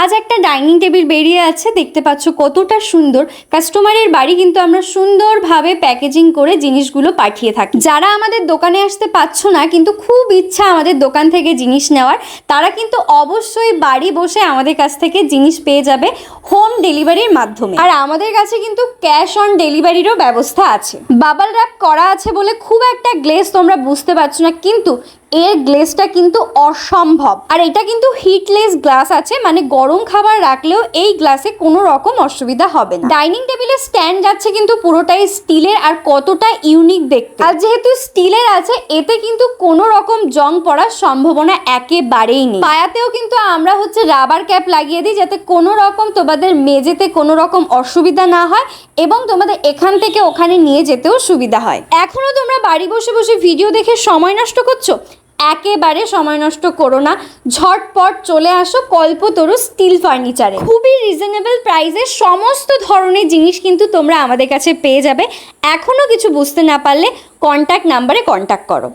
আজ একটা dining table বেরিয়ে আছে, দেখতে পাচ্ছ কতটা সুন্দর। কাস্টমারের বাড়ি কিন্তু আমরা সুন্দরভাবে প্যাকেজিং করে জিনিসগুলো পাঠিয়ে থাকি। যারা আমাদের দোকানে আসতে পারছো না কিন্তু খুব ইচ্ছা আমাদের দোকান থেকে জিনিস নেওয়ার, তারা কিন্তু অবশ্যই বাড়ি বসে আমাদের কাছ থেকে জিনিস পেয়ে যাবে হোম ডেলিভারির মাধ্যমে। আর আমাদের কাছে কিন্তু ক্যাশ অন ডেলিভারিরও ব্যবস্থা আছে। বাবল র্যাপ করা আছে বলে খুব একটা গ্লেজ তোমরা বুঝতে পারছো না, কিন্তু এর গ্লেজটা কিন্তু অসম্ভব। আর এটা কিন্তু হিটলেস গ্লাস আছে, মানে গরম খাবার রাখলেও এই গ্লাসে কোনো রকম অসুবিধা হবে না। ডাইনিং টেবিলের স্ট্যান্ড যাচ্ছে কিন্তু পুরোটাই স্টিলের, আর কতটা ইউনিক দেখতে। আর যেহেতু স্টিলের আছে, এতে কিন্তু কোনো রকম জং পড়ার সম্ভাবনা একেবারেই নেই। পায়াতেও কিন্তু আমরা রাবার ক্যাপ লাগিয়ে দিই, যাতে কোনো রকম তোমাদের মেঝেতে কোনো রকম অসুবিধা না হয় এবং তোমাদের এখান থেকে ওখানে নিয়ে যেতেও সুবিধা হয়। এখনো তোমরা বাড়ি বসে বসে ভিডিও দেখে সময় নষ্ট করছো? একেবারে সময় নষ্ট করো না, ঝটপট চলে আসো কল্পতরু স্টিল ফার্নিচারে। খুবই রিজনেবল প্রাইসে সমস্ত ধরনের জিনিস কিন্তু তোমরা আমাদের কাছে পেয়ে যাবে। এখনো কিছু বুঝতে না পারলে কন্ট্যাক্ট নাম্বারে কন্ট্যাক্ট করো।